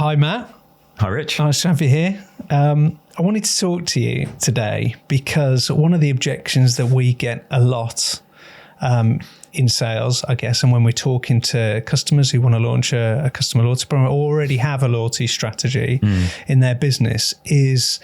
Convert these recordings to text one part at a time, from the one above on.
Hi, Matt. Hi, Rich. Nice to have you here. I wanted to talk to you today because one of the objections that we get a lot in sales, I guess, and when we're talking to customers who want to launch a customer loyalty program or already have a loyalty strategy in their business is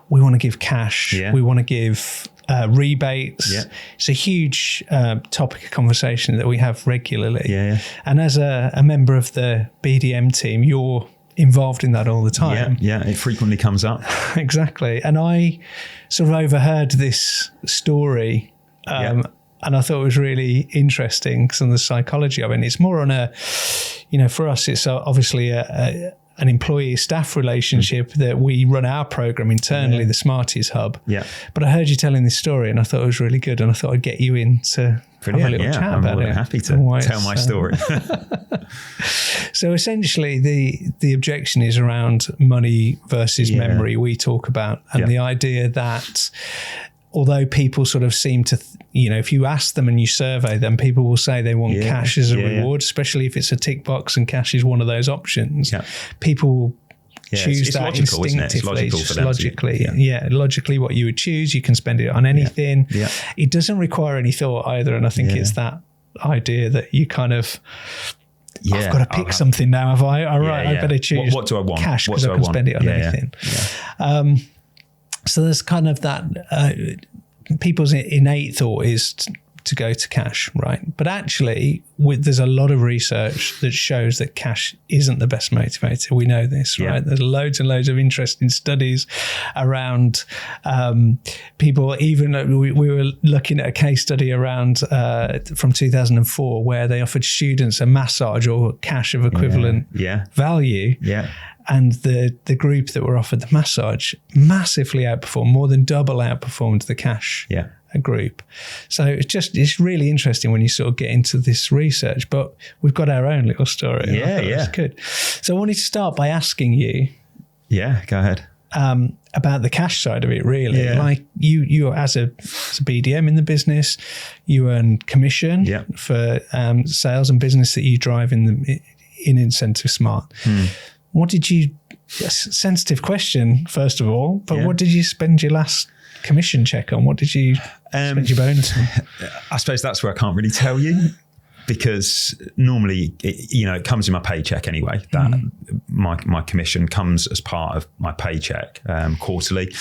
we want to give cash. Yeah. We want to give rebates. Yeah. It's a huge topic of conversation that we have regularly. Yeah. And as a member of the BDM team, you're involved in that all the time. Yeah, it frequently comes up. Exactly. And I sort of overheard this story and I thought it was really interesting because of the psychology of it. And it's more on a, for us, it's obviously an employee-staff relationship that we run our program internally, the Smarties Hub. Yeah. But I heard you telling this story and I thought it was really good and I thought I'd get you in to have a little chat about it. I'm more than happy to tell my story. So essentially the objection is around money versus memory we talk about, and the idea that although people sort of seem to, if you ask them and you survey them, people will say they want cash as a reward, especially if it's a tick box and cash is one of those options. Yeah. People will choose that logical, instinctively. It's logically, logically what you would choose. You can spend it on anything. Yeah. It doesn't require any thought either. And I think it's that idea that you kind of, I've got to pick something now, have I? All right, I better choose what do I want? Cash because I can spend it on anything. Yeah. So there's kind of that, people's innate thought is to go to cash, right? But actually, there's a lot of research that shows that cash isn't the best motivator. We know this, right? There's loads and loads of interesting studies around people. Even we were looking at a case study around from 2004 where they offered students a massage or cash of equivalent value. Yeah. And the group that were offered the massage massively outperformed, more than double outperformed the cash group. So it's really interesting when you sort of get into this research, but we've got our own little story. It's good. So I wanted to start by asking you. Yeah, go ahead. About the cash side of it, really. Yeah. Like you as a BDM in the business, you earn commission for sales and business that you drive in Incentivesmart. What did you, sensitive question, first of all, but what did you spend your last commission check on? What did you spend your bonus on? I suppose that's where I can't really tell you because normally, it comes in my paycheck anyway. That my commission comes as part of my paycheck quarterly.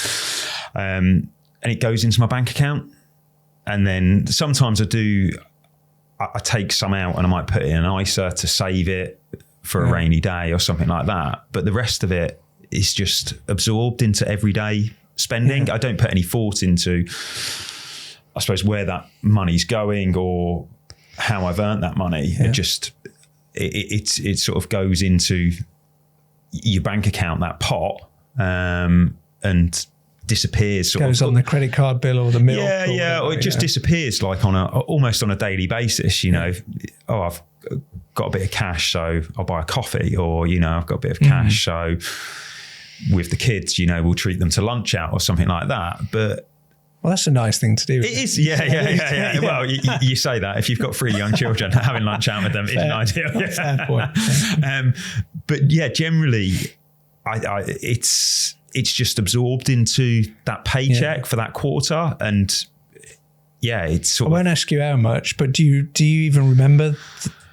And it goes into my bank account. And then sometimes I take some out and I might put it in an ISA to save it for a rainy day or something like that. But the rest of it is just absorbed into everyday spending. I don't put any thought into, I suppose, where that money's going or how I've earned that money. It just, it sort of goes into your bank account, that pot, and disappears. Goes on the credit card bill or the milk. Or it just disappears like almost on a daily basis, I've got a bit of cash, so I'll buy a coffee, or, I've got a bit of cash, so with the kids, we'll treat them to lunch out or something like that. But well, that's a nice thing to do. It is. Yeah. Well, you say that if you've got 3 young children, having lunch out with them isn't ideal. Fair point. But generally, it's just absorbed into that paycheck for that quarter, and it's sort I won't ask you how much, but do you even remember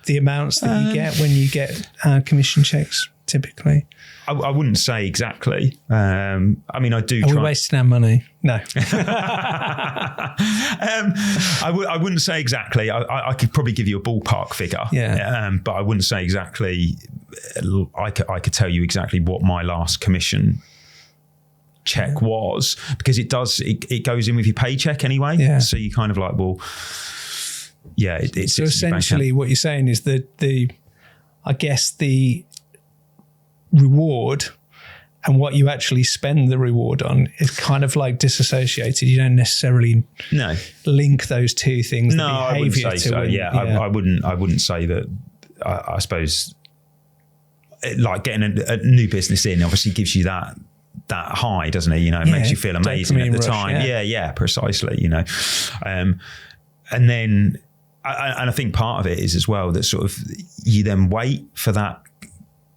the amounts that you get when you get commission checks typically? I wouldn't say exactly. I do. Are we wasting our money? No. I wouldn't say exactly. I could probably give you a ballpark figure. Yeah. But I wouldn't say exactly. I could tell you exactly what my last commission check was, because it goes in with your paycheck anyway. Yeah. So you kind of like, well, it's so essentially what you're saying is that the reward and what you actually spend the reward on is kind of like disassociated. You don't necessarily link those two things. No, I wouldn't say so. I wouldn't say that. I suppose like getting a new business in obviously gives you that high, doesn't it? It makes you feel amazing at the time. Yeah, precisely. And then I think part of it is as well that sort of you then wait for that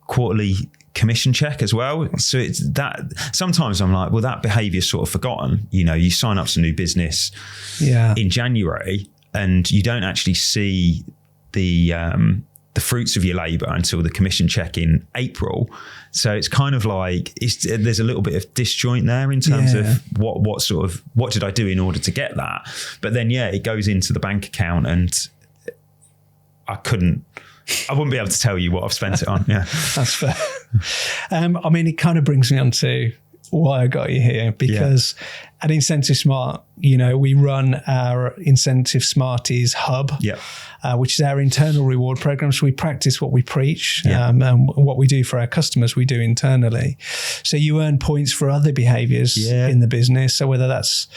quarterly commission check as well. So it's that sometimes I'm like, well, that behavior is sort of forgotten. You sign up to new business in January and you don't actually see the fruits of your labor until the commission check in April. So it's kind of like there's a little bit of disjoint there in terms of what did I do in order to get that? But then, it goes into the bank account and I wouldn't be able to tell you what I've spent it on. Yeah, that's fair. It kind of brings me on to why I got you here, because at Incentivesmart, we run our Incentivesmarties hub, which is our internal reward program. So we practice what we preach, and what we do for our customers, we do internally. So you earn points for other behaviors in the business. So whether that's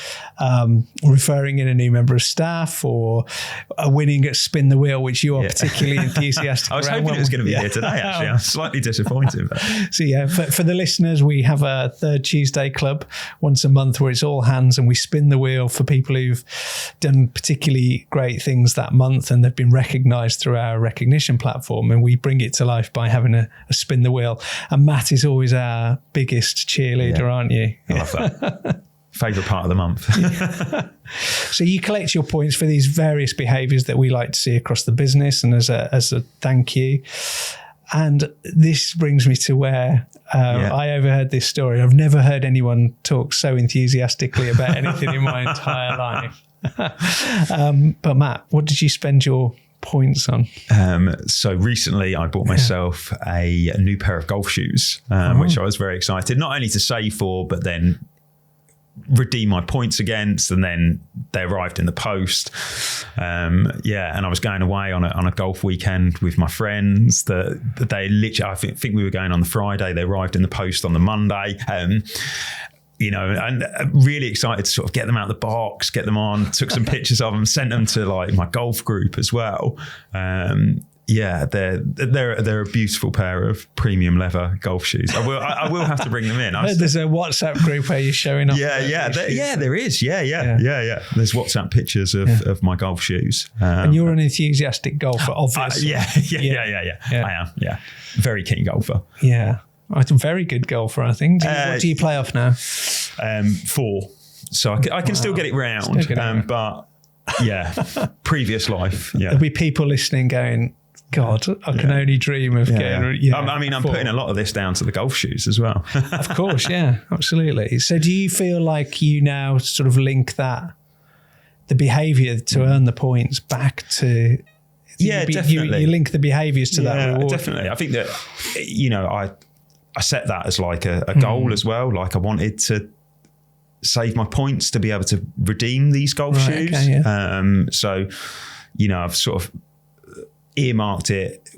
referring in a new member of staff or winning at Spin the Wheel, which you are particularly enthusiastic I was around. hoping it was going to be here today, actually. I'm slightly disappointed. So for the listeners, we have a Third Tuesday Club once a month where it's all hands and we spin the wheel for people who've done particularly great things that month and they've been recognised through our recognition platform, and we bring it to life by having a spin the wheel. And Matt is always our biggest cheerleader, aren't you? I love that. Favourite part of the month. So you collect your points for these various behaviours that we like to see across the business, and as a thank you. And this brings me to where I overheard this story. I've never heard anyone talk so enthusiastically about anything in my entire life. But Matt, what did you spend your points on? So recently I bought myself a new pair of golf shoes, which I was very excited, not only to save for, but then redeem my points against, and then they arrived in the post. And I was going away on a golf weekend with my friends that they literally, I think we were going on the Friday, they arrived in the post on the Monday. And really excited to sort of get them out of the box, get them on, took some pictures of them, sent them to like my golf group as well. They're a beautiful pair of premium leather golf shoes. I will have to bring them in. There's a WhatsApp group where you're showing off. There is. There's WhatsApp pictures of my golf shoes. And you're an enthusiastic golfer, obviously. I am. Yeah, very keen golfer. Yeah, I'm a very good golfer, I think. What do you play off now? 4. So I can still get it round. But previous life. Yeah, there'll be people listening going, God, I can only dream of getting. I'm putting a lot of this down to the golf shoes as well. Of course, absolutely. So, do you feel like you now sort of link the behaviour to earn the points back to? Definitely. You link the behaviours to that reward. Definitely. I think that I set that as like a goal as well. Like I wanted to save my points to be able to redeem these golf shoes. Okay, so I've sort of earmarked it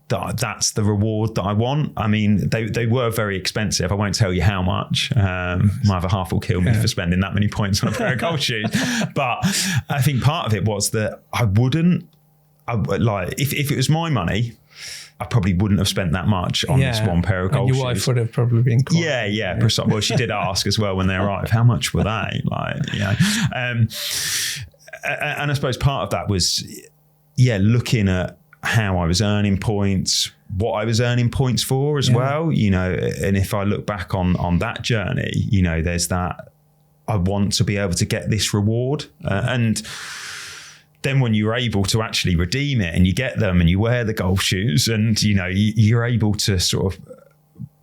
that's the reward that I want. I mean, they were very expensive. I won't tell you how much. My other half will kill me for spending that many points on a pair of golf shoes. But I think part of it was that if it was my money, I probably wouldn't have spent that much on this one pair of golf shoes. Your wife would have probably been quite... Yeah. Well, she did ask as well when they arrived, how much were they? And I suppose part of that was, looking at how I was earning points, what I was earning points for as well, and if I look back on that journey, there's that, I want to be able to get this reward. And then when you're able to actually redeem it and you get them and you wear the golf shoes and, you're able to sort of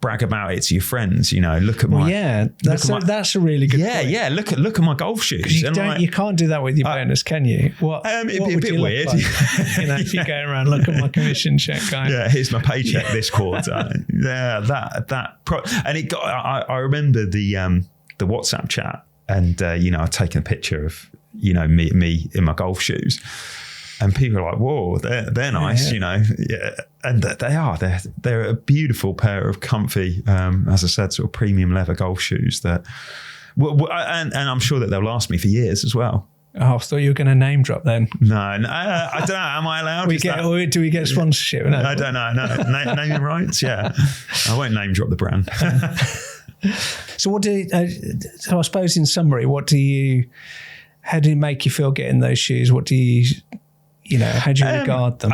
brag about it to your friends, look at my... that's a really good point. Yeah, look at my golf shoes. You can't do that with your bonus, can you? It'd be a bit weird. Like? If you're going around, look at my commission check, guys. Yeah, here's my paycheck this quarter. And I remember the WhatsApp chat and, I'd taken a picture of, me in my golf shoes. And people are like, whoa, they're nice, and they're a beautiful pair of comfy, as I said, sort of premium leather golf shoes that, and I'm sure that they'll last me for years as well. Oh, I thought you were going to name drop then. No, I don't know. Am I allowed? Do we get sponsorship? No. I don't know. No, naming rights. Yeah, I won't name drop the brand. So so I suppose in summary, how do it make you feel getting those shoes? What do you, how do you regard them?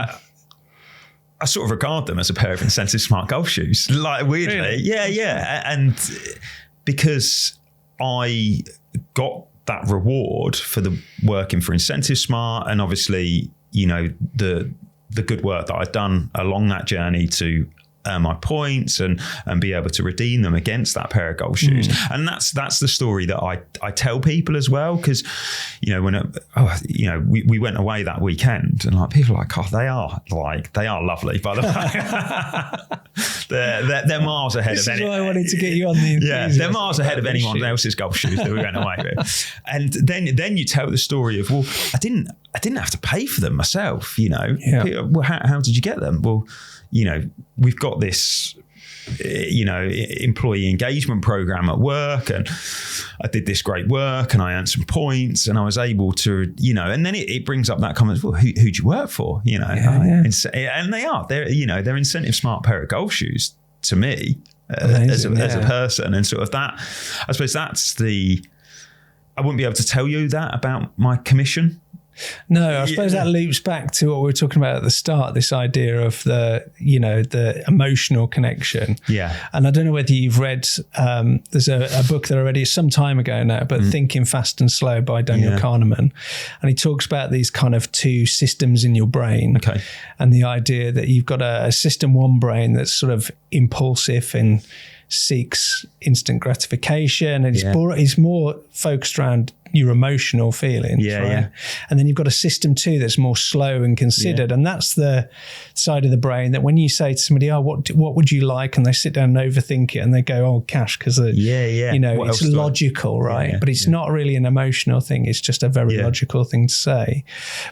I sort of regard them as a pair of Incentivesmart golf shoes, like weirdly. Really? Yeah. And because I got that reward for the working for Incentivesmart, and obviously, you know, the good work that I'd done along that journey to earn my points and be able to redeem them against that pair of golf shoes. And that's the story that I tell people as well, because, you know, we went away that weekend, and like people are like, oh, they are lovely, by the way. they're miles ahead of any. This is why I wanted to get you on the enthusiast. Yeah, they're miles ahead of anyone else's golf shoes that we went away with. And then you tell the story of, well, I didn't have to pay for them myself, you know. Yeah. Well, how did you get them? Well, you know, we've got this, you know, employee engagement program at work, and I did this great work and I earned some points, and I was able to, you know, and then it brings up that comment, well, who do you work for? You know, and they're Incentivesmart pair of golf shoes to me as a person. And sort of that, I suppose that's I wouldn't be able to tell you that about my commission. No, I suppose that loops back to what we were talking about at the start, this idea of the emotional connection. Yeah. And I don't know whether you've read, there's a book that I read some time ago now, but Thinking Fast and Slow by Daniel Kahneman. And he talks about these kind of two systems in your brain. Okay. And the idea that you've got a system one brain that's sort of impulsive and seeks instant gratification, and it's more focused around your emotional feelings, right? Yeah. And then you've got a system two that's more slow and considered, and that's the side of the brain that when you say to somebody, "Oh, what would you like?" and they sit down and overthink it, and they go, "Oh, cash," because you know, it's logical, right? But it's not really an emotional thing; it's just a very logical thing to say.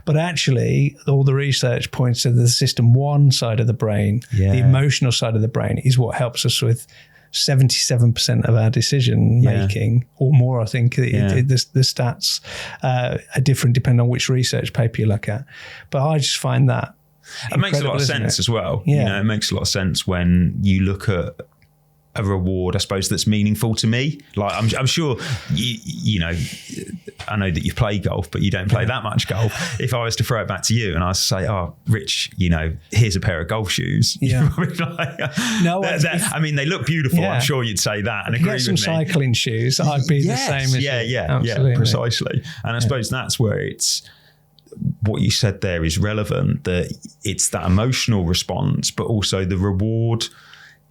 But actually, all the research points to the system one side of the brain, the emotional side of the brain, is what helps us with 77% of our decision making or more. I think the stats are different depending on which research paper you look at. But I just find that it makes a lot of sense as well. Yeah. You know, it makes a lot of sense when you look at a reward, I suppose, that's meaningful to me. Like I'm sure you know, I know that you play golf, but you don't play that much golf. If I was to throw it back to you and I was to say, "Oh, Rich, you know, here's a pair of golf shoes," yeah, I mean, they look beautiful. I'm sure you'd say that and agree with me. Some cycling shoes, I'd be the same as you. Yeah, precisely. And I suppose that's where it's what you said there is relevant. That it's that emotional response, but also the reward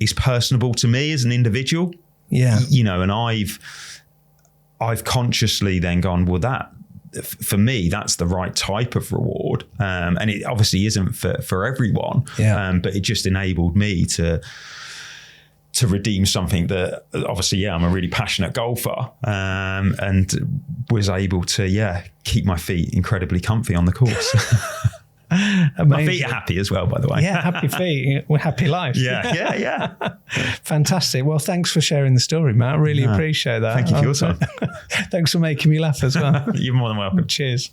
is personable to me as an individual. Yeah. You know, and I've consciously then gone, well, that for me, that's the right type of reward. And it obviously isn't for everyone. Yeah. But it just enabled me to redeem something that obviously, I'm a really passionate golfer, and was able to, keep my feet incredibly comfy on the course. My feet are happy as well, by the way. Yeah, happy feet, happy life. Yeah. Fantastic. Well, thanks for sharing the story, Matt. I really appreciate that. Thank you for your time. Thanks for making me laugh as well. You're more than welcome. Cheers.